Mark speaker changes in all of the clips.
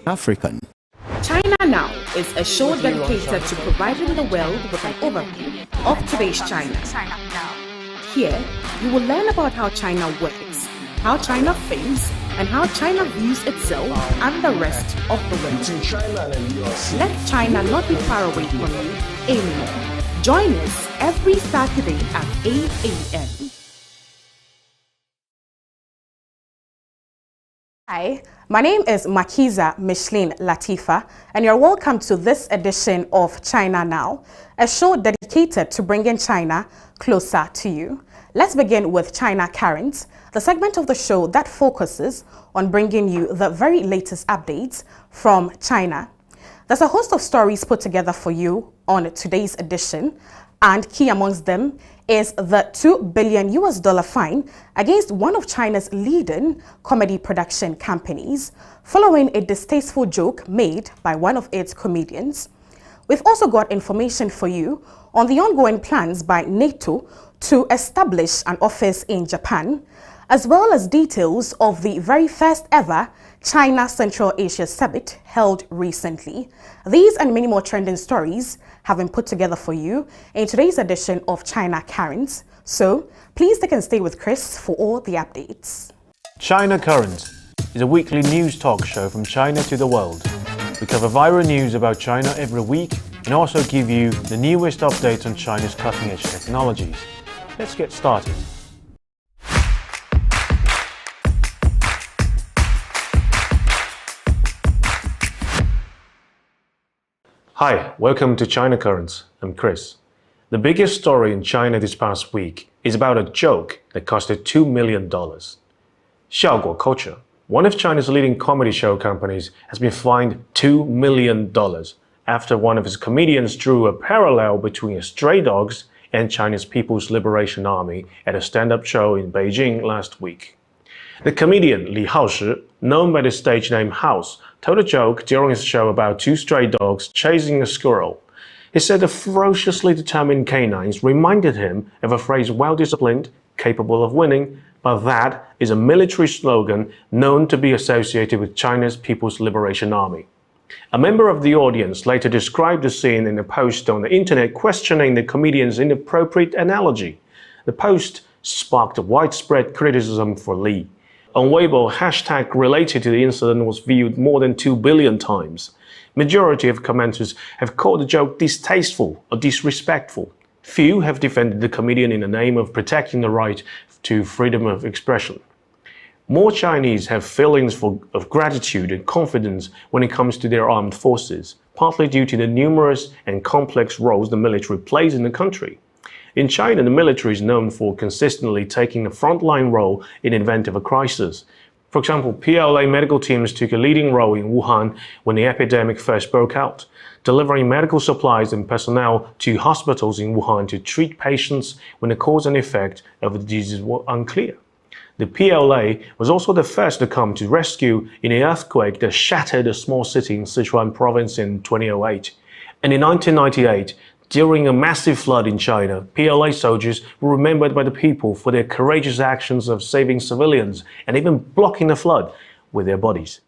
Speaker 1: African.
Speaker 2: China Now is a show dedicated to providing the world with an overview of today's China. Here, you will learn about how China works, how China thinks, and how China views itself and the rest of the world. Let China not be far away from you anymore. Join us every Saturday at 8 a.m. Hi, my name is Makiza Micheline Latifa, and you're welcome to this edition of China Now, a show dedicated to bringing China closer to you. Let's begin with China Current, the segment of the show that focuses on bringing you the very latest updates from China. There's a host of stories put together for you on today's edition, and key amongst them is the $2 billion fine against one of China's leading comedy production companies following a distasteful joke made by one of its comedians. We've also got information for you on the ongoing plans by NATO to establish an office in Japan, as well as details of the very first ever China Central Asia Summit held recently. These and many more trending stories have been put together for you in today's edition of China Current. So please take and stay with Chris for all the updates.
Speaker 3: China Current is a weekly news talk show from China to the world. We cover viral news about China every week and also give you the newest updates on China's cutting-edge technologies. Let's get started. Hi, welcome to China Currents. I'm Chris. The biggest story in China this past week is about a joke that costed $2 million. 效果 Culture, one of China's leading comedy show companies, has been fined $2 million after one of its comedians drew a parallel between stray dogs and China's People's Liberation Army at a stand-up show in Beijing last week. The comedian Li Haoshi, known by the stage name House, told a joke during his show about two stray dogs chasing a squirrel. He said the ferociously determined canines reminded him of a phrase well-disciplined, capable of winning, but that is a military slogan known to be associated with China's People's Liberation Army. A member of the audience later described the scene in a post on the internet questioning the comedian's inappropriate analogy. The post sparked widespread criticism for Li. On Weibo, hashtag related to the incident was viewed more than 2 billion times. Majority of commenters have called the joke distasteful or disrespectful. Few have defended the comedian in the name of protecting the right to freedom of expression. More Chinese have feelings of gratitude and confidence when it comes to their armed forces, partly due to the numerous and complex roles the military plays in the country. In China, the military is known for consistently taking a frontline role in the event of a crisis. For example, PLA medical teams took a leading role in Wuhan when the epidemic first broke out, delivering medical supplies and personnel to hospitals in Wuhan to treat patients when the cause and effect of the disease were unclear. The PLA was also the first to come to rescue in an earthquake that shattered a small city in Sichuan province in 2008. And in 1998, during a massive flood in China, PLA soldiers were remembered by the people for their courageous actions of saving civilians and even blocking the flood with their bodies.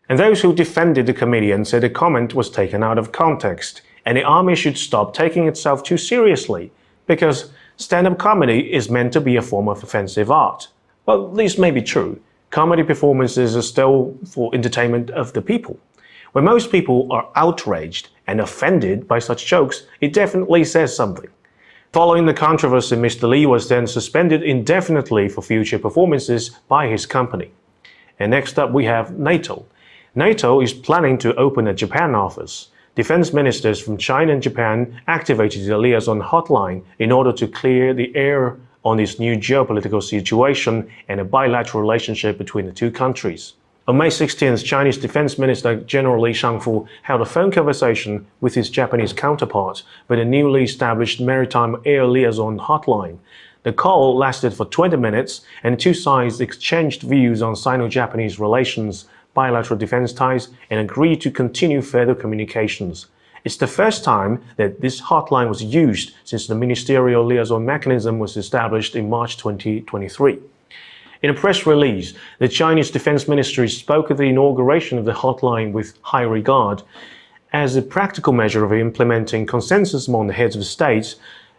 Speaker 3: And those who defended the comedian said the comment was taken out of context and the army should stop taking itself too seriously because stand-up comedy is meant to be a form of offensive art. Well, this may be true. Comedy performances are still for entertainment of the people. When most people are outraged and offended by such jokes, it definitely says something. Following the controversy, Mr. Li was then suspended indefinitely for future performances by his company. And next up we have NATO. NATO is planning to open a Japan office. Defense ministers from China and Japan activated the liaison hotline in order to clear the air on this new geopolitical situation and a bilateral relationship between the two countries. On May 16th, Chinese Defense Minister General Li Shangfu held a phone conversation with his Japanese counterpart with a newly established maritime air liaison hotline. The call lasted for 20 minutes, and the two sides exchanged views on Sino-Japanese relations, bilateral defense ties, and agreed to continue further communications. It's the first time that this hotline was used since the ministerial liaison mechanism was established in March 2023. In a press release, the Chinese Defense Ministry spoke of the inauguration of the hotline with high regard as a practical measure of implementing consensus among the heads of states,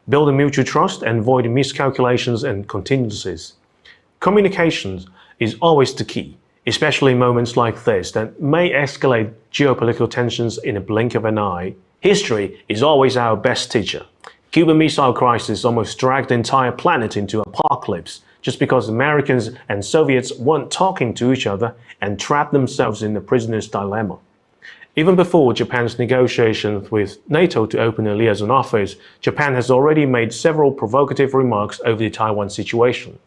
Speaker 3: building mutual trust and avoiding miscalculations and contingencies. Communications is always the key, especially in moments like this that may escalate geopolitical tensions in a blink of an eye. History is always our best teacher. Cuban Missile Crisis almost dragged the entire planet into apocalypse just because Americans and Soviets weren't talking to each other and trapped themselves in the prisoner's dilemma. Even before Japan's negotiations with NATO to open a liaison office, Japan has already made several provocative remarks over the Taiwan situation.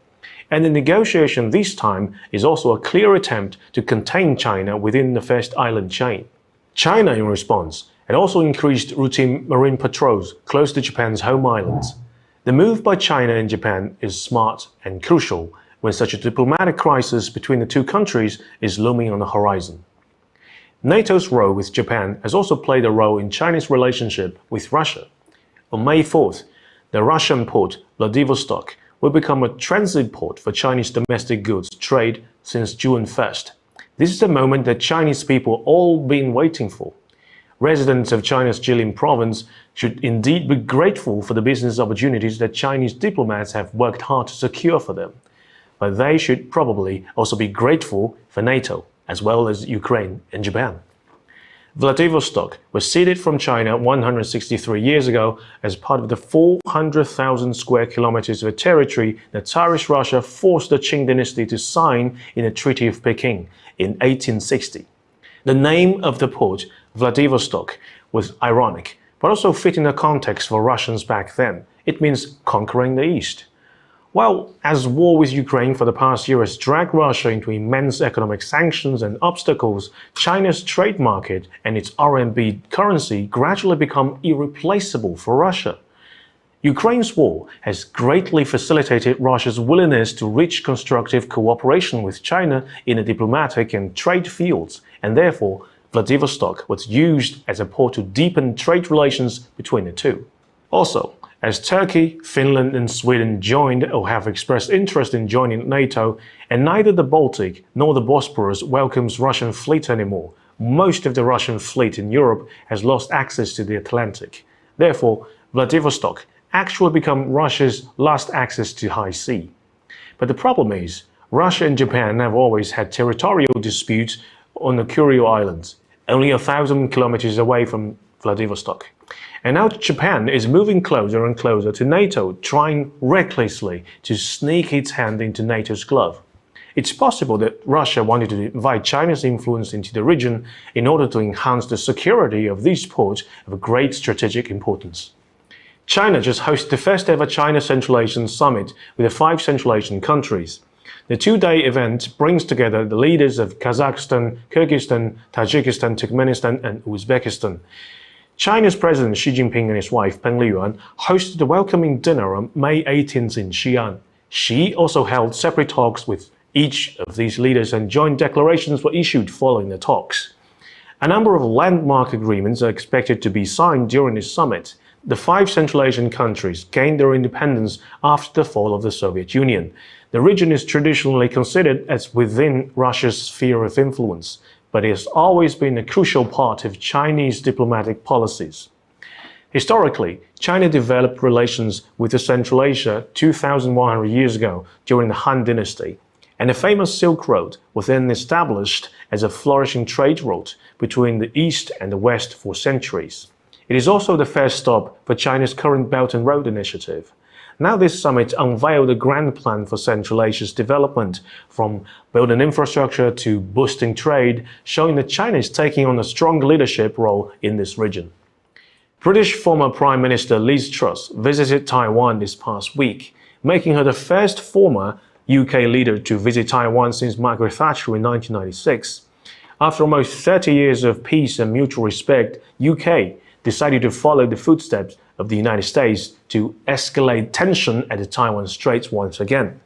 Speaker 3: And the negotiation this time is also a clear attempt to contain China within the first island chain. China, in response, had also increased routine marine patrols close to Japan's home islands. The move by China and Japan is smart and crucial when such a diplomatic crisis between the two countries is looming on the horizon. NATO's role with Japan has also played a role in China's relationship with Russia. On May 4th, the Russian port Vladivostok will become a transit port for Chinese domestic goods trade since June 1st. This is the moment that Chinese people all been waiting for. Residents of China's Jilin province should indeed be grateful for the business opportunities that Chinese diplomats have worked hard to secure for them. But they should probably also be grateful for NATO, as well as Ukraine and Japan. Vladivostok was ceded from China 163 years ago as part of the 400,000 square kilometers of territory that Tsarist Russia forced the Qing dynasty to sign in the Treaty of Peking in 1860. The name of the port, Vladivostok, was ironic, but also fit in the context for Russians back then. It means conquering the East. Well, as war with Ukraine for the past year has dragged Russia into immense economic sanctions and obstacles, China's trade market and its RMB currency gradually become irreplaceable for Russia. Ukraine's war has greatly facilitated Russia's willingness to reach constructive cooperation with China in the diplomatic and trade fields, and therefore Vladivostok was used as a port to deepen trade relations between the two. Also, as Turkey, Finland and Sweden joined or have expressed interest in joining NATO, and neither the Baltic nor the Bosporus welcomes Russian fleet anymore, most of the Russian fleet in Europe has lost access to the Atlantic. Therefore, Vladivostok actually become Russia's last access to high sea. But the problem is, Russia and Japan have always had territorial disputes on the Kuril Islands, only 1,000 kilometers away from Vladivostok. And now Japan is moving closer and closer to NATO, trying recklessly to sneak its hand into NATO's glove. It's possible that Russia wanted to invite China's influence into the region in order to enhance the security of these ports of great strategic importance. China just hosted the first ever China Central Asian Summit with the 5 Central Asian countries. The 2-day event brings together the leaders of Kazakhstan, Kyrgyzstan, Tajikistan, Turkmenistan, and Uzbekistan. China's President Xi Jinping and his wife Peng Liyuan hosted a welcoming dinner on May 18th in Xi'an. Xi also held separate talks with each of these leaders and joint declarations were issued following the talks. A number of landmark agreements are expected to be signed during this summit. The 5 Central Asian countries gained their independence after the fall of the Soviet Union. The region is traditionally considered as within Russia's sphere of influence, but it has always been a crucial part of Chinese diplomatic policies. Historically, China developed relations with Central Asia 2,100 years ago during the Han Dynasty, and the famous Silk Road was then established as a flourishing trade route between the East and the West for centuries. It is also the first stop for China's current Belt and Road Initiative. Now this summit unveiled a grand plan for Central Asia's development, from building infrastructure to boosting trade, showing that China is taking on a strong leadership role in this region. British former Prime Minister Liz Truss visited Taiwan this past week, making her the first former UK leader to visit Taiwan since Margaret Thatcher in 1996. After almost 30 years of peace and mutual respect, UK decided to follow the footsteps of the United States to escalate tension at the Taiwan Straits once again.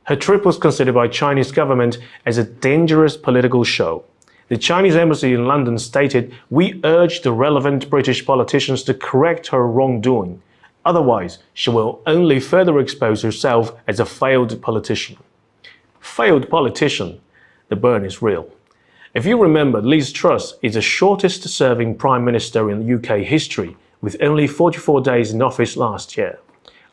Speaker 3: Her trip was considered by Chinese government as a dangerous political show. The Chinese embassy in London stated, "We urge the relevant British politicians to correct her wrongdoing. Otherwise, she will only further expose herself as a failed politician." failed politician, the burn is real. If you remember, Liz Truss is the shortest serving Prime Minister in UK history, with only 44 days in office last year.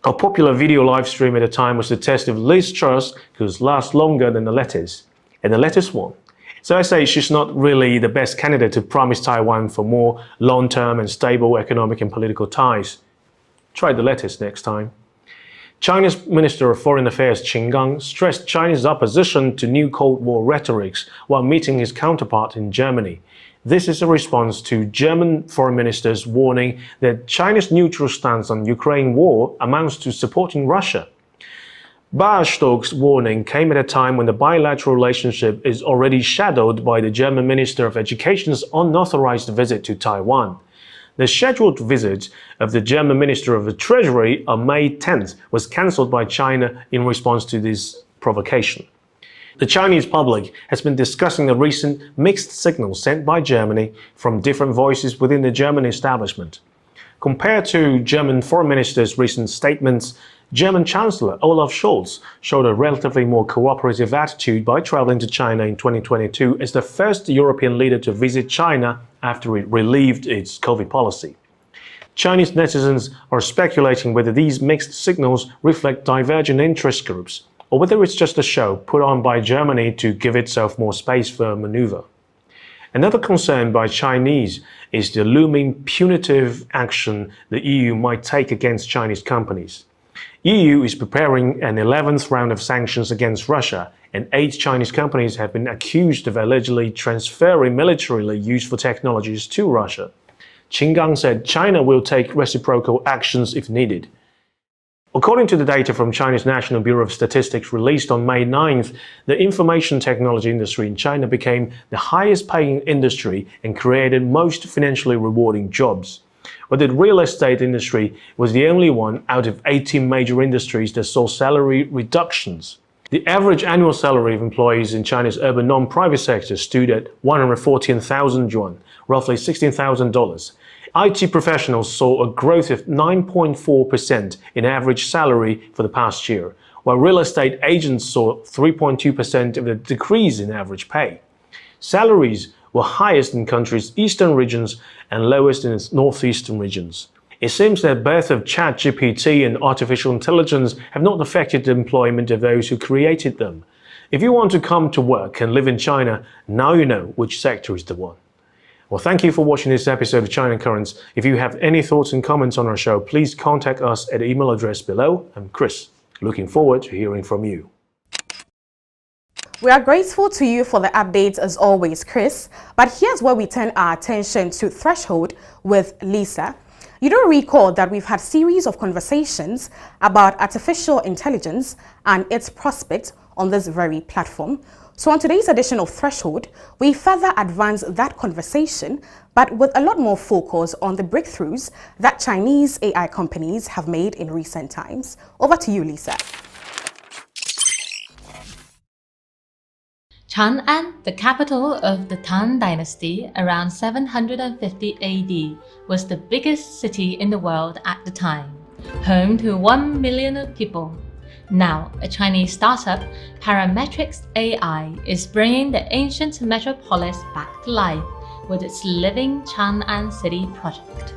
Speaker 3: A popular video live stream at the time was the test if Liz Truss could last longer than the lettuce, and the lettuce won. So I say she's not really the best candidate to promise Taiwan for more long-term and stable economic and political ties. Try the lettuce next time. China's Minister of Foreign Affairs Qin Gang stressed Chinese opposition to new Cold War rhetorics while meeting his counterpart in Germany. This is a response to German Foreign Minister's warning that China's neutral stance on Ukraine war amounts to supporting Russia. Baerstock's warning came at a time when the bilateral relationship is already shadowed by the German Minister of Education's unauthorized visit to Taiwan. The scheduled visit of the German Minister of the Treasury on May 10th was cancelled by China in response to this provocation. The Chinese public has been discussing the recent mixed signals sent by Germany from different voices within the German establishment. Compared to German Foreign Minister's recent statements, German Chancellor Olaf Scholz showed a relatively more cooperative attitude by traveling to China in 2022 as the first European leader to visit China after it relieved its COVID policy. Chinese netizens are speculating whether these mixed signals reflect divergent interest groups, or whether it's just a show put on by Germany to give itself more space for maneuver. Another concern by Chinese is the looming punitive action the EU might take against Chinese companies. EU is preparing an 11th round of sanctions against Russia, and 8 Chinese companies have been accused of allegedly transferring militarily useful technologies to Russia. Qin Gang said China will take reciprocal actions if needed. According to the data from China's National Bureau of Statistics released on May 9th, the information technology industry in China became the highest paying industry and created most financially rewarding jobs. But the real estate industry was the only one out of 18 major industries that saw salary reductions. The average annual salary of employees in China's urban non-private sector stood at 114,000 yuan, roughly $16,000. IT professionals saw a growth of 9.4% in average salary for the past year, while real estate agents saw 3.2% of a decrease in average pay. Salaries were highest in country's eastern regions and lowest in its northeastern regions. It seems that the birth of ChatGPT and artificial intelligence have not affected the employment of those who created them. If you want to come to work and live in China, now you know which sector is the one. Well, thank you for watching this episode of China Currents. If you have any thoughts and comments on our show, please contact us at the email address below. I'm Chris. Looking forward to hearing from you.
Speaker 2: We are grateful to you for the updates as always, Chris. But here's where we turn our attention to Threshold with Lisa. You don't recall that we've had a series of conversations about artificial intelligence and its prospects on this very platform. So on today's edition of Threshold, we further advance that conversation, but with a lot more focus on the breakthroughs that Chinese AI companies have made in recent times. Over to you, Lisa.
Speaker 1: Chang'an, the capital of the Tang Dynasty around 750 AD, was the biggest city in the world at the time, home to 1 million people. Now, a Chinese startup, Parametrics AI, is bringing the ancient metropolis back to life with its Living Chang'an City project.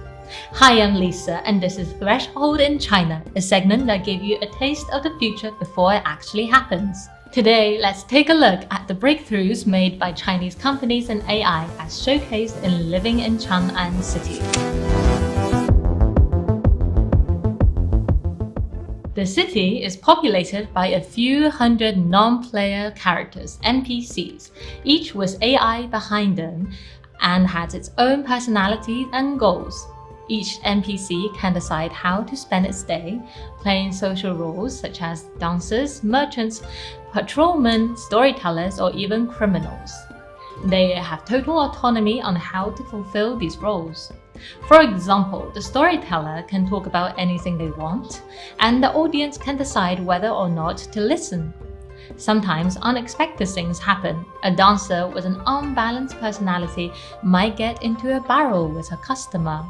Speaker 1: Hi, I'm Lisa, and this is Threshold in China, a segment that gives you a taste of the future before it actually happens. Today, let's take a look at the breakthroughs made by Chinese companies in AI as showcased in Living in Chang'an City. The city is populated by a few hundred non-player characters, NPCs, each with AI behind them, and has its own personality and goals. Each NPC can decide how to spend its day, playing social roles such as dancers, merchants, patrolmen, storytellers, or even criminals. They have total autonomy on how to fulfill these roles. For example, the storyteller can talk about anything they want, and the audience can decide whether or not to listen. Sometimes unexpected things happen. A dancer with an unbalanced personality might get into a barrel with a customer.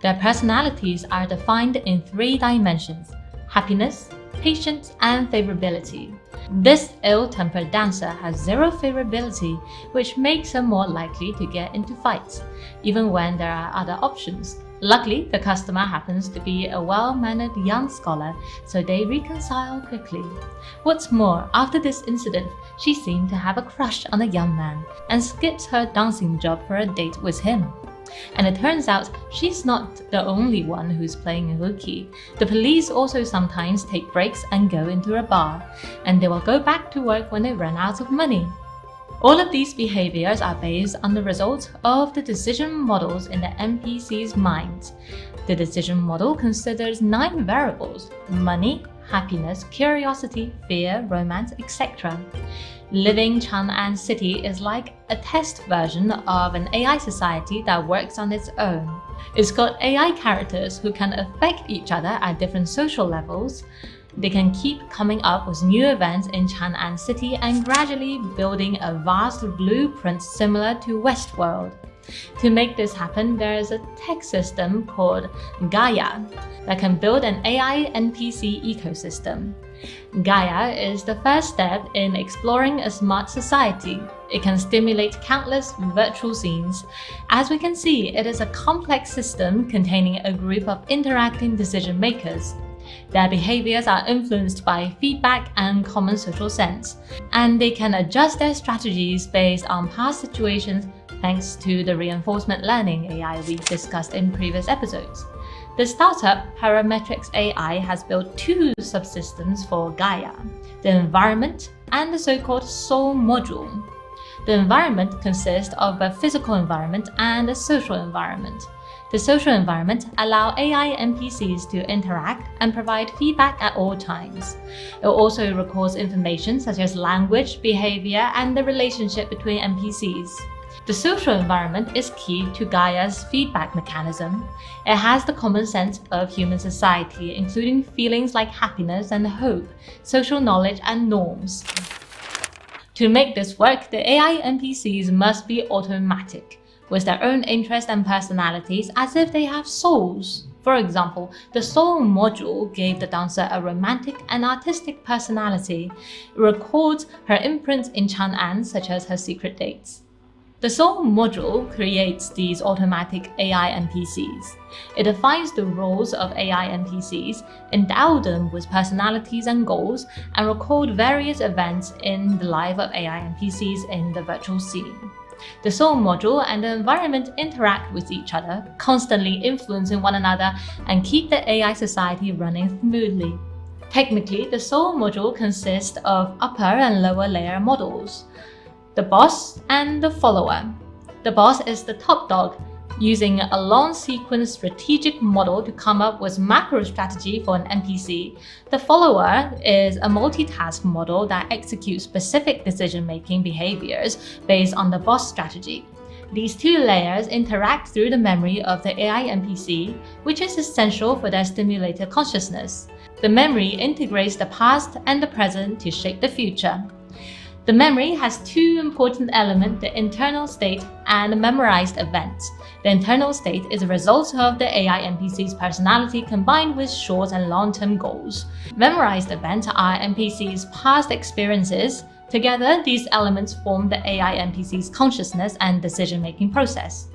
Speaker 1: Their personalities are defined in 3 dimensions: happiness, patience, and favorability. This ill-tempered dancer has zero favorability, which makes her more likely to get into fights, even when there are other options. Luckily, the customer happens to be a well-mannered young scholar, so they reconcile quickly. What's more, after this incident, she seemed to have a crush on the young man and skips her dancing job for a date with him. And it turns out she's not the only one who's playing a rookie. The police also sometimes take breaks and go into a bar, and they will go back to work when they run out of money. All of these behaviors are based on the result of the decision models in the NPC's minds. The decision model considers 9 variables: money, happiness, curiosity, fear, romance, etc. Living Chang'an City is like a test version of an AI society that works on its own. It's got AI characters who can affect each other at different social levels. They can keep coming up with new events in Chang'an City and gradually building a vast blueprint similar to Westworld. To make this happen, there is a tech system called Gaia that can build an AI NPC ecosystem. Gaia is the first step in exploring a smart society. It can stimulate countless virtual scenes. As we can see, it is a complex system containing a group of interacting decision makers. Their behaviors are influenced by feedback and common social sense, and they can adjust their strategies based on past situations thanks to the reinforcement learning AI we discussed in previous episodes. The startup Parametrics AI has built 2 subsystems for Gaia: the environment and the so-called soul module. The environment consists of a physical environment and a social environment. The social environment allows AI NPCs to interact and provide feedback at all times. It also records information such as language, behavior, and the relationship between NPCs. The social environment is key to Gaia's feedback mechanism. It has the common sense of human society, including feelings like happiness and hope, social knowledge, and norms. To make this work, the AI NPCs must be automatic, with their own interests and personalities as if they have souls. For example, the soul module gave the dancer a romantic and artistic personality. It records her imprints in Chang'an, such as her secret dates. The soul module creates these automatic AI NPCs. It defines the roles of AI NPCs, endow them with personalities and goals, and record various events in the life of AI NPCs in the virtual scene. The soul module and the environment interact with each other, constantly influencing one another and keep the AI society running smoothly. Technically, the soul module consists of upper and lower layer models: the boss and the follower. The boss is the top dog, using a long sequence strategic model to come up with macro strategy for an NPC. The follower is a multitask model that executes specific decision-making behaviors based on the boss strategy. These 2 layers interact through the memory of the AI NPC, which is essential for their stimulated consciousness. The memory integrates the past and the present to shape the future. The memory has 2 important elements: the internal state and the memorized event. The internal state is a result of the AI NPC's personality combined with short and long-term goals. Memorized events are NPC's past experiences. Together, these elements form the AI NPC's consciousness and decision-making process.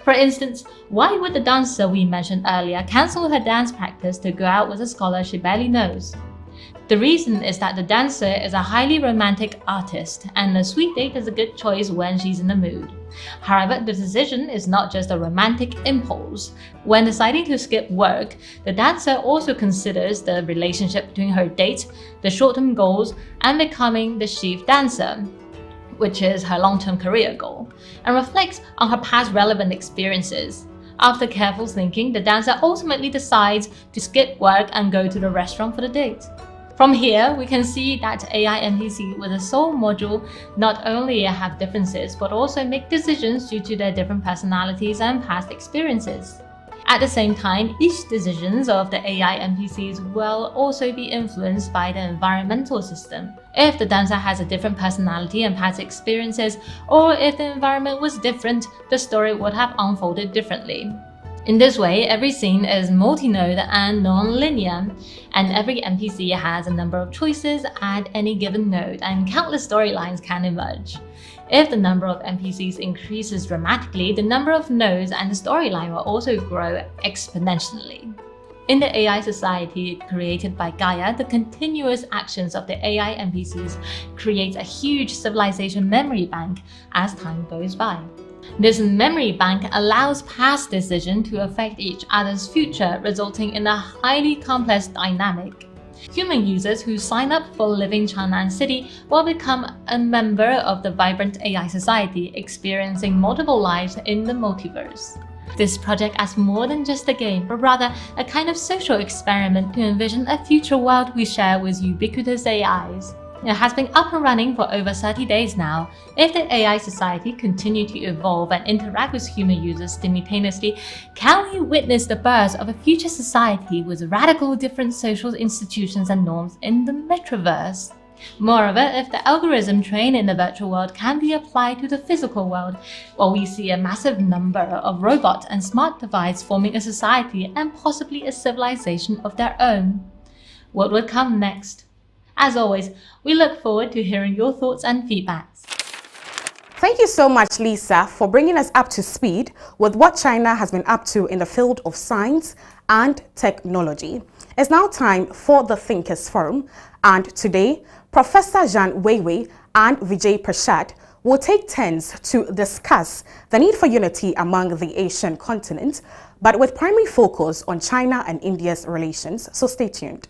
Speaker 1: For instance, why would the dancer we mentioned earlier cancel her dance practice to go out with a scholar she barely knows? The reason is that the dancer is a highly romantic artist, and a sweet date is a good choice when she's in the mood. However, the decision is not just a romantic impulse. When deciding to skip work, the dancer also considers the relationship between her date, the short-term goals, and becoming the chief dancer, which is her long-term career goal, and reflects on her past relevant experiences. After careful thinking, the dancer ultimately decides to skip work and go to the restaurant for the date. From here, we can see that AI NPC with a soul module not only have differences, but also make decisions due to their different personalities and past experiences. At the same time, each decisions of the AI NPCs will also be influenced by the environmental system. If the dancer has a different personality and past experiences, or if the environment was different, the story would have unfolded differently. In this way, every scene is multi-node and non-linear, and every NPC has a number of choices at any given node, and countless storylines can emerge. If the number of NPCs increases dramatically, the number of nodes and the storyline will also grow exponentially. In the AI society created by Gaia, the continuous actions of the AI NPCs create a huge civilization memory bank as time goes by. This memory bank allows past decisions to affect each other's future, resulting in a highly complex dynamic. Human users who sign up for Living Chang'an City will become a member of the vibrant AI society, experiencing multiple lives in the multiverse. This project is more than just a game, but rather a kind of social experiment to envision a future world we share with ubiquitous AIs. It has been up and running for over 30 days now. If the AI society continue to evolve and interact with human users simultaneously, can we witness the birth of a future society with radical different social institutions and norms in the metaverse? Moreover, if the algorithm trained in the virtual world can be applied to the physical world, well, we see a massive number of robots and smart devices forming a society and possibly a civilization of their own. What will come next? As always, we look forward to hearing your thoughts and feedbacks.
Speaker 2: Thank you so much, Lisa, for bringing us up to speed with what China has been up to in the field of science and technology. It's now time for the Thinkers Forum, and today, Professor Zhang Weiwei and Vijay Prashad will take turns to discuss the need for unity among the Asian continent, but with primary focus on China and India's relations, so stay tuned.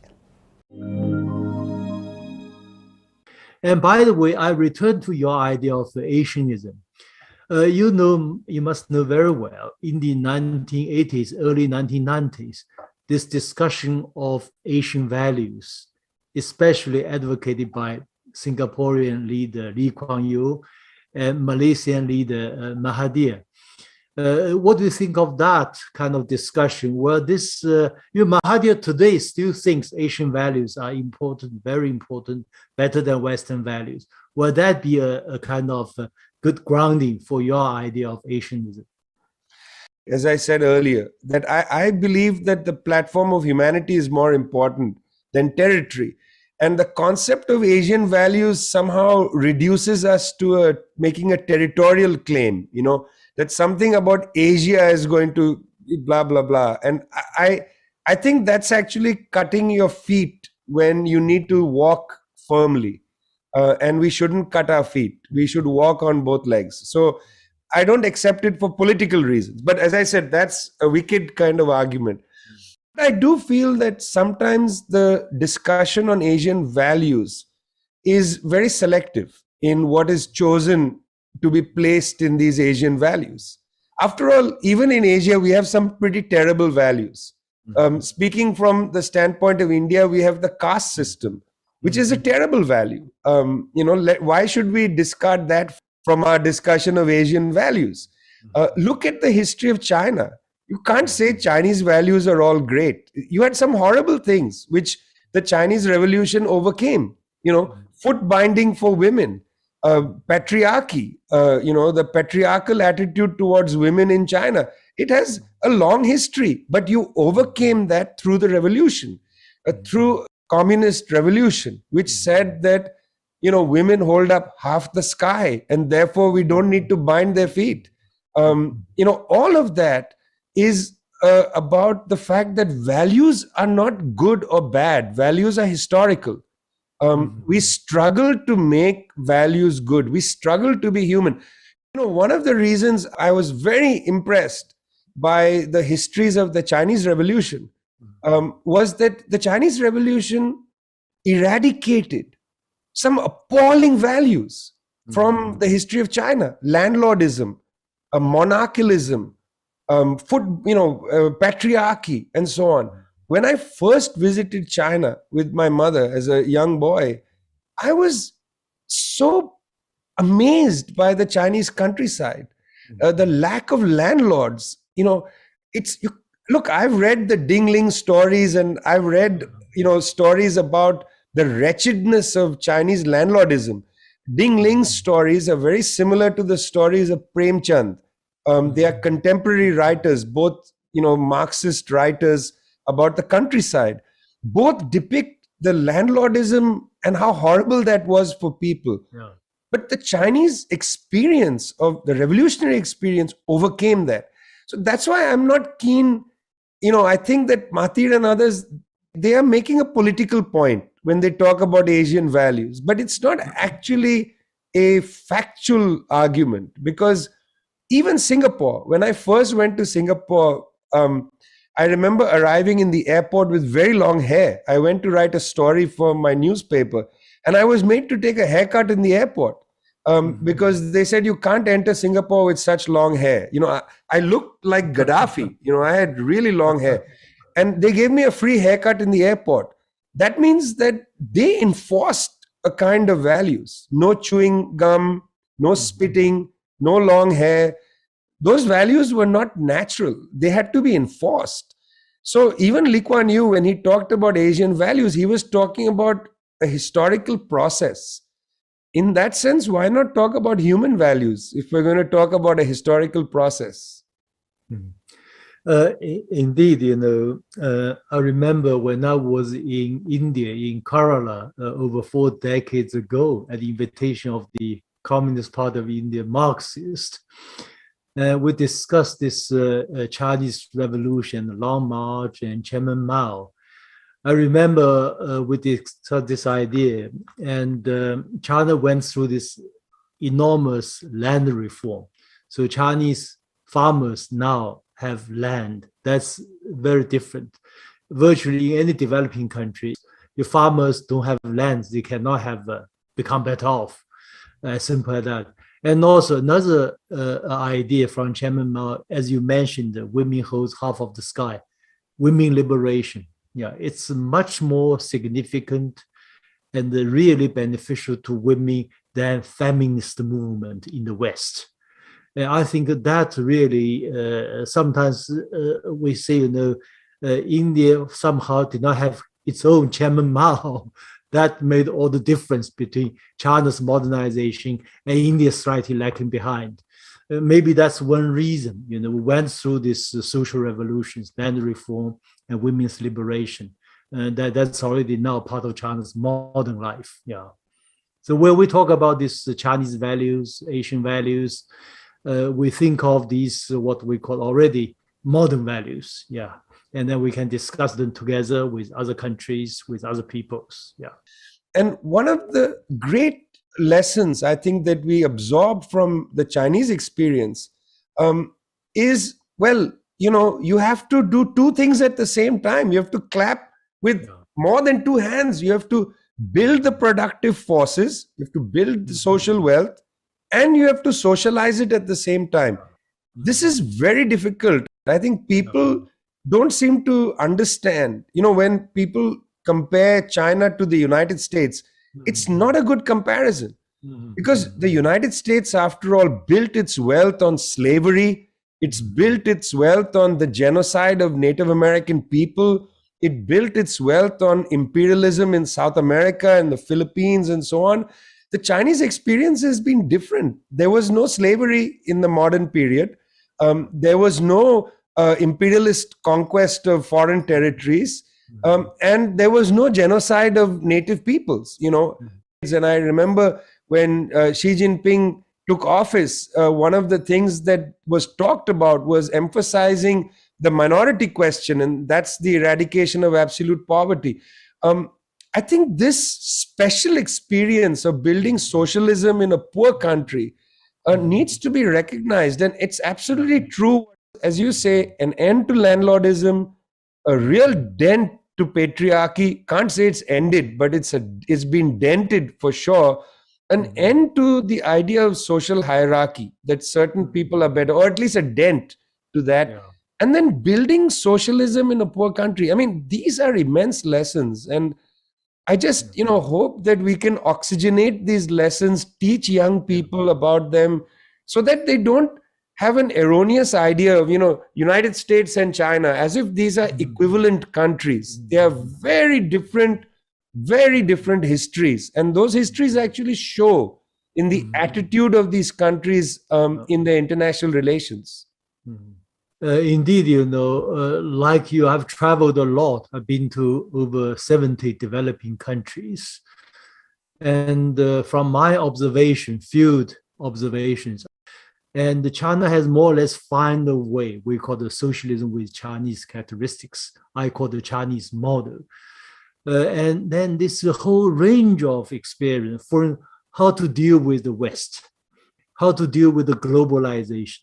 Speaker 4: And by the way, I return to your idea of Asianism. You must know very well, in the 1980s, early 1990s, this discussion of Asian values, especially advocated by Singaporean leader Lee Kuan Yew and Malaysian leader Mahathir. What do you think of that kind of discussion? Well, Mahathir today still thinks Asian values are important, very important, better than Western values. Will that be a kind of good grounding for your idea of Asianism?
Speaker 5: As I said earlier, that I believe that the platform of humanity is more important than territory. And the concept of Asian values somehow reduces us to making a territorial claim, that something about Asia is going to blah, blah, blah. And I think that's actually cutting your feet when you need to walk firmly. And we shouldn't cut our feet. We should walk on both legs. So I don't accept it for political reasons. But as I said, that's a wicked kind of argument. I do feel that sometimes the discussion on Asian values is very selective in what is chosen to be placed in these Asian values. After all, even in Asia, we have some pretty terrible values. Speaking from the standpoint of India, we have the caste system, which is a terrible value. Why should we discard that from our discussion of Asian values? Look at the history of China. You can't say Chinese values are all great. You had some horrible things which the Chinese Revolution overcame. Foot binding for women, patriarchy, the patriarchal attitude towards women in China. It has a long history, but you overcame that through the revolution, through communist revolution, which said that, women hold up half the sky and therefore we don't need to bind their feet. All of that is about the fact that values are not good or bad. Values are historical. We struggle to make values good. We struggle to be human. One of the reasons I was very impressed by the histories of the Chinese Revolution was that the Chinese Revolution eradicated some appalling values from the history of China. Landlordism, monarchialism, patriarchy, and so on. When I first visited China with my mother as a young boy, I was so amazed by the Chinese countryside, the lack of landlords. Look, I've read the Dingling stories, and I've read, stories about the wretchedness of Chinese landlordism. Dingling's stories are very similar to the stories of Prem Chand. They are contemporary writers, both Marxist writers about the countryside. Both depict the landlordism and how horrible that was for people.
Speaker 4: Yeah.
Speaker 5: But the Chinese experience of the revolutionary experience overcame that. So that's why I'm not keen. I think that Mahathir and others, they are making a political point when they talk about Asian values, but it's not actually a factual argument, because even Singapore, when I first went to Singapore, I remember arriving in the airport with very long hair. I went to write a story for my newspaper, and I was made to take a haircut in the airport because they said you can't enter Singapore with such long hair. I looked like Gaddafi. I had really long hair, and they gave me a free haircut in the airport. That means that they enforced a kind of values: no chewing gum, no spitting, no long hair. Those values were not natural. They had to be enforced. So even Lee Kuan Yew, when he talked about Asian values, he was talking about a historical process. In that sense, why not talk about human values if we're going to talk about a historical process?
Speaker 4: Indeed, I remember when I was in India, in Kerala, over 4 decades ago, at the invitation of the Communist Party of India, Marxist, we discussed this Chinese Revolution, the Long March, and Chairman Mao. I remember we discussed this idea, and China went through this enormous land reform. So Chinese farmers now have land. That's very different. Virtually any developing country, if farmers don't have lands, they cannot have become better off. Simple as that. And also another idea from Chairman Mao, as you mentioned, women holds half of the sky, women liberation. Yeah, it's much more significant and really beneficial to women than feminist movement in the West. And I think that really, sometimes we say, India somehow did not have its own Chairman Mao. That made all the difference between China's modernization and India's slightly lagging behind. Maybe that's one reason, we went through this social revolutions, land reform, and women's liberation. That's already now part of China's modern life. Yeah. So when we talk about these Chinese values, Asian values, we think of these, what we call already modern values. Yeah. And then we can discuss them together with other countries, with other peoples. Yeah.
Speaker 5: And one of the great lessons I think that we absorb from the Chinese experience is, you have to do 2 things at the same time. You have to clap with more than 2 hands. You have to build the productive forces, you have to build the social wealth, and you have to socialize it at the same time. This is very difficult. I think people don't seem to understand. When people compare China to the United States, it's not a good comparison, because the United States, after all, built its wealth on slavery. It's built its wealth on the genocide of Native American people. It built its wealth on imperialism in South America and the Philippines and so on. The Chinese experience has been different. There was no slavery in the modern period. There was no imperialist conquest of foreign territories, and there was no genocide of native peoples. And I remember when Xi Jinping took office, one of the things that was talked about was emphasizing the minority question, and that's the eradication of absolute poverty. I think this special experience of building socialism in a poor country needs to be recognized, and it's absolutely true. As you say, an end to landlordism, a real dent to patriarchy. Can't say it's ended, but it's been dented for sure. An end to the idea of social hierarchy, that certain people are better, or at least a dent to that. Yeah. And then building socialism in a poor country. I mean, these are immense lessons. And I just, hope that we can oxygenate these lessons, teach young people about them, so that they don't have an erroneous idea of, United States and China as if these are equivalent countries. They are very different histories. And those histories actually show in the attitude of these countries in their international relations.
Speaker 4: Indeed, like you, I've traveled a lot. I've been to over 70 developing countries. And from my observation, field observations, and China has more or less found a way. We call the socialism with Chinese characteristics. I call the Chinese model. And then this whole range of experience for how to deal with the West, how to deal with the globalization,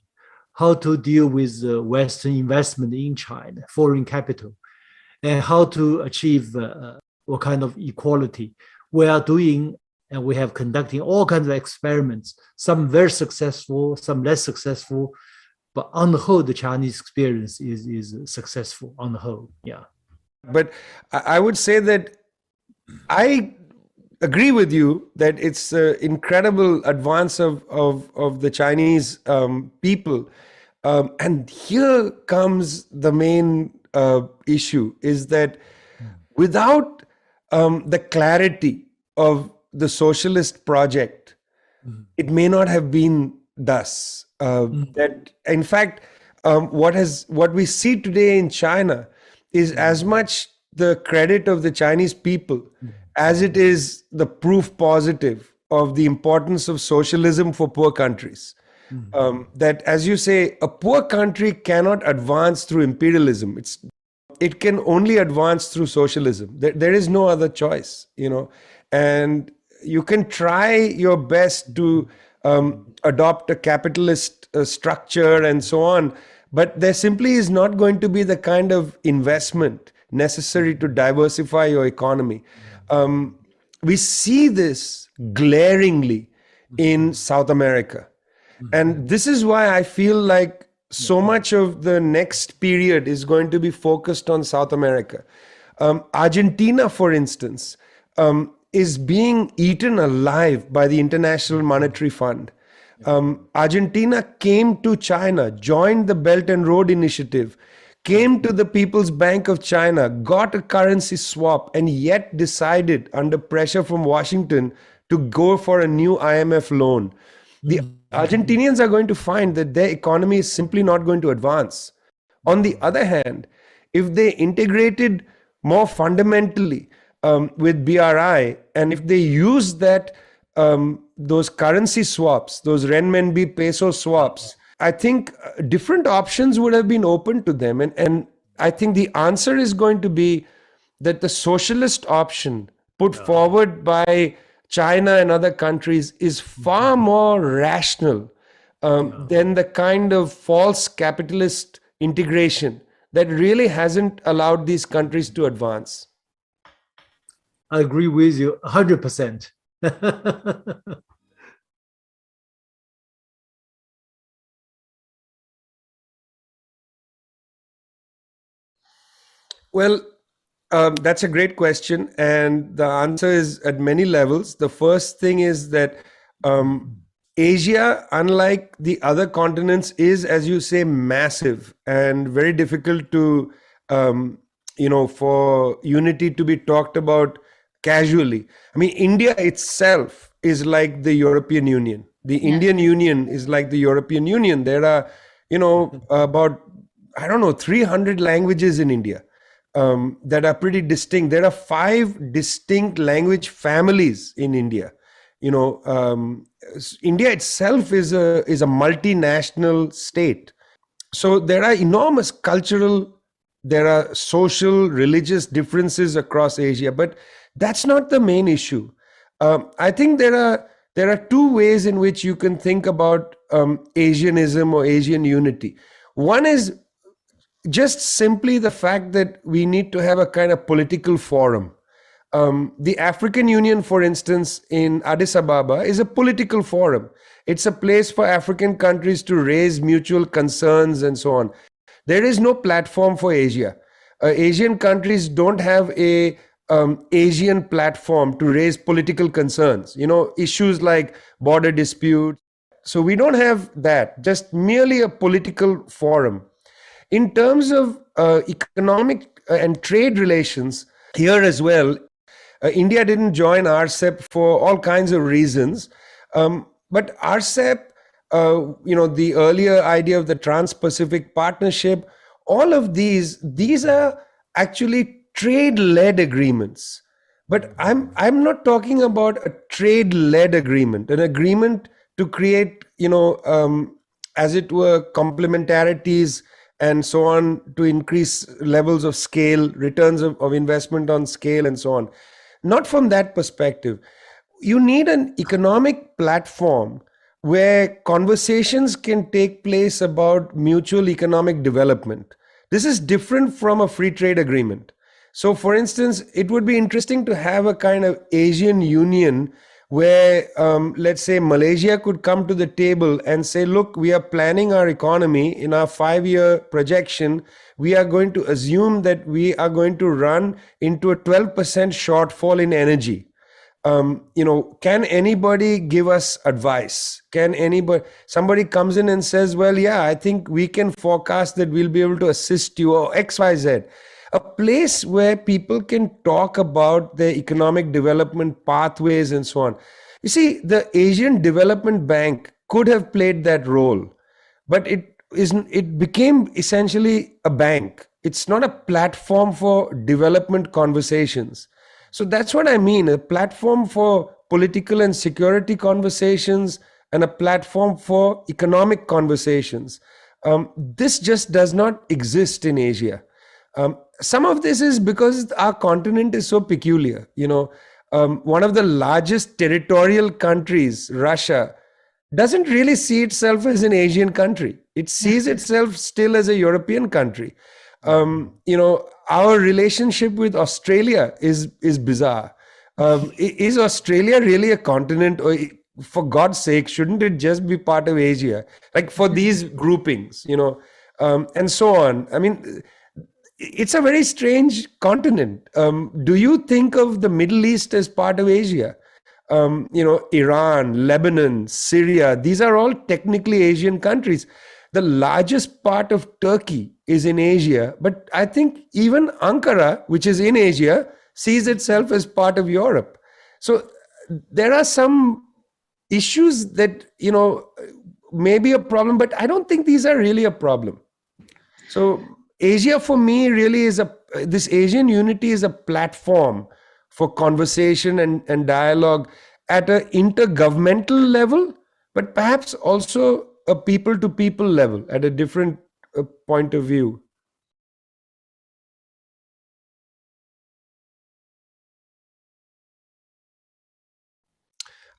Speaker 4: how to deal with Western investment in China, foreign capital, and how to achieve what kind of equality. We are doing, and we have conducting all kinds of experiments, some very successful, some less successful, but on the whole, the Chinese experience is successful on the whole. Yeah.
Speaker 5: But I would say that I agree with you that it's an incredible advance of the Chinese people. And here comes the main issue, is that without the clarity of the socialist project, it may not have been thus. That in fact, what we see today in China is as much the credit of the Chinese people as it is the proof positive of the importance of socialism for poor countries. That, as you say, a poor country cannot advance through imperialism. It can only advance through socialism. There is no other choice, and you can try your best to adopt a capitalist structure and so on, but there simply is not going to be the kind of investment necessary to diversify your economy. We see this glaringly in South America. And this is why I feel like so much of the next period is going to be focused on South America. Argentina, for instance, is being eaten alive by the International Monetary Fund. Argentina came to China, joined the Belt and Road Initiative, came to the People's Bank of China, got a currency swap, and yet decided under pressure from Washington to go for a new IMF loan. The Argentinians are going to find that their economy is simply not going to advance. On the other hand, if they integrated more fundamentally with BRI, and if they use that those currency swaps, those renminbi peso swaps, I think different options would have been open to them. And I think the answer is going to be that the socialist option put forward by China and other countries is far more rational than the kind of false capitalist integration that really hasn't allowed these countries to advance.
Speaker 4: I agree with you 100%.
Speaker 5: Well, that's a great question. And the answer is at many levels. The first thing is that Asia, unlike the other continents, is, as you say, massive and very difficult to, for unity to be talked about casually. I mean, India itself is like the European Union. The Indian Union is like the European Union. There are, about, 300 languages in India. That are pretty distinct. There are 5 distinct language families in India. India itself is a multinational state. So there are enormous cultural, there are social, religious differences across Asia, but that's not the main issue. I think there are 2 ways in which you can think about Asianism or Asian unity. One is just simply the fact that we need to have a kind of political forum. The African Union, for instance, in Addis Ababa is a political forum. It's a place for African countries to raise mutual concerns and so on. There is no platform for Asia. Asian countries don't have a Asian platform to raise political concerns, issues like border disputes. So we don't have that, just merely a political forum. In terms of economic and trade relations, here as well, India didn't join RCEP for all kinds of reasons. But RCEP the earlier idea of the Trans-Pacific Partnership, all of these are actually trade-led agreements. But I'm not talking about a trade-led agreement, an agreement to create, as it were, complementarities and so on, to increase levels of scale, returns of investment on scale, and so on. Not from that perspective. You need an economic platform where conversations can take place about mutual economic development. This is different from a free trade agreement. So, for instance, it would be interesting to have a kind of Asian Union where, let's say, Malaysia could come to the table and say, look, we are planning our economy in our 5-year projection. We are going to assume that we are going to run into a 12% shortfall in energy. Can anybody give us advice? Somebody comes in and says, well, yeah, I think we can forecast that we'll be able to assist you, or XYZ. A place where people can talk about their economic development pathways and so on. You see, the Asian Development Bank could have played that role, but it became essentially a bank. It's not a platform for development conversations. So that's what I mean, a platform for political and security conversations and a platform for economic conversations. This just does not exist in Asia. Some of this is because our continent is so peculiar. One of the largest territorial countries, Russia, doesn't really see itself as an Asian country. It sees itself still as a European country. Our relationship with Australia is bizarre. Is Australia really a continent? Or, for God's sake, shouldn't it just be part of Asia? Like for these groupings, and so on. I mean, it's a very strange continent. Do you think of the Middle East as part of Asia? Iran, Lebanon, Syria, these are all technically Asian countries. The largest part of Turkey is in Asia, but I think even Ankara, which is in Asia, sees itself as part of Europe. So there are some issues that, may be a problem, but I don't think these are really a problem. So Asia for me really is this Asian unity is a platform for conversation and dialogue at an intergovernmental level, but perhaps also a people to people level at a different point of view.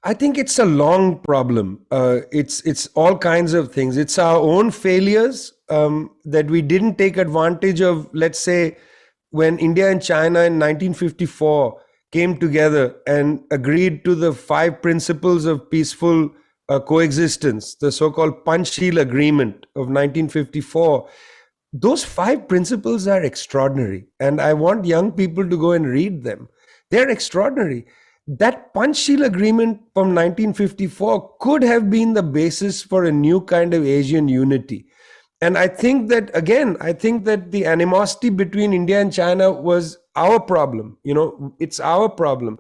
Speaker 5: I think it's a long problem. It's all kinds of things. It's our own failures that we didn't take advantage of. Let's say when India and China in 1954 came together and agreed to the 5 principles of peaceful coexistence, the so-called Panchsheel Agreement of 1954. Those 5 principles are extraordinary, and I want young people to go and read them. They're extraordinary. That Panchsheel Agreement from 1954 could have been the basis for a new kind of Asian unity. And I think that, again, the animosity between India and China was our problem. It's our problem.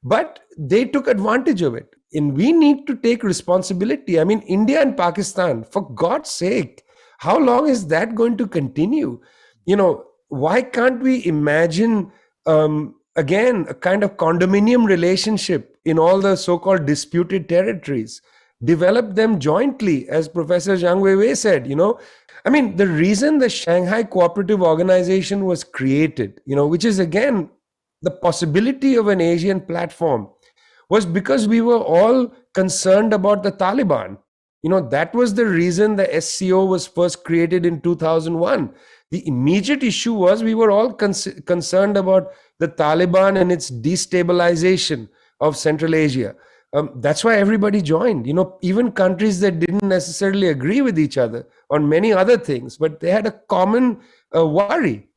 Speaker 5: But they took advantage of it. And we need to take responsibility. I mean, India and Pakistan, for God's sake, how long is that going to continue? Why can't we imagine, again, a kind of condominium relationship in all the so-called disputed territories? Develop them jointly, as Professor Zhang Weiwei said, I mean, the reason the Shanghai Cooperative Organization was created, which is, again, the possibility of an Asian platform, was because we were all concerned about the Taliban. That was the reason the SCO was first created in 2001. The immediate issue was we were all concerned about the Taliban and its destabilization of Central Asia. That's why everybody joined. Even countries that didn't necessarily agree with each other on many other things, but they had a common worry.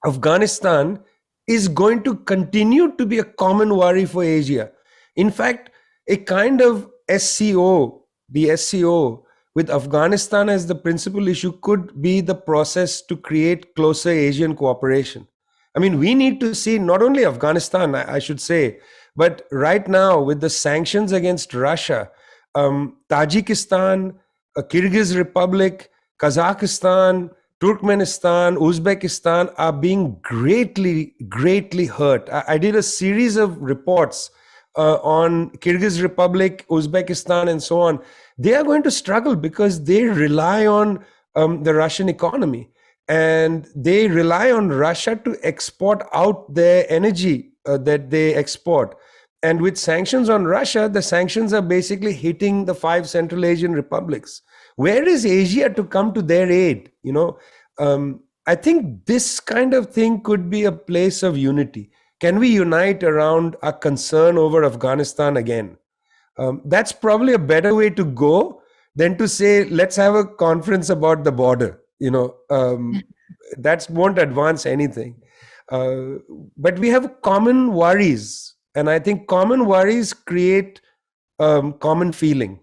Speaker 5: Afghanistan is going to continue to be a common worry for Asia. In fact, a kind of SCO, the SCO, with Afghanistan as the principal issue, could be the process to create closer Asian cooperation. I mean, we need to see not only Afghanistan, I should say, but right now with the sanctions against Russia, Tajikistan, Kyrgyz Republic, Kazakhstan, Turkmenistan, Uzbekistan are being greatly hurt. I did a series of reports on Kyrgyz Republic, Uzbekistan, and so on. They are going to struggle because they rely on the Russian economy, and they rely on Russia to export out their energy that they export. And with sanctions on Russia, the sanctions are basically hitting the 5 Central Asian republics. Where is Asia to come to their aid? I think this kind of thing could be a place of unity. Can we unite around our concern over Afghanistan again? That's probably a better way to go than to say, let's have a conference about the border. That won't advance anything. But we have common worries. And I think common worries create common feeling.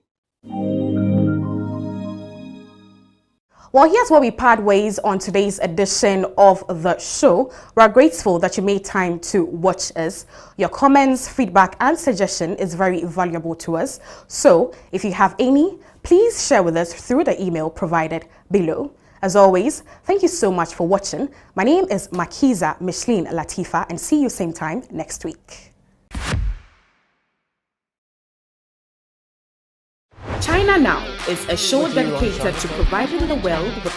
Speaker 2: Well, here's where we part ways on today's edition of the show. We're grateful that you made time to watch us. Your comments, feedback, and suggestion is very valuable to us. So if you have any, please share with us through the email provided below. As always, thank you so much for watching. My name is Makiza Micheline Latifa, and see you same time next week. China Now is a show dedicated to providing the world with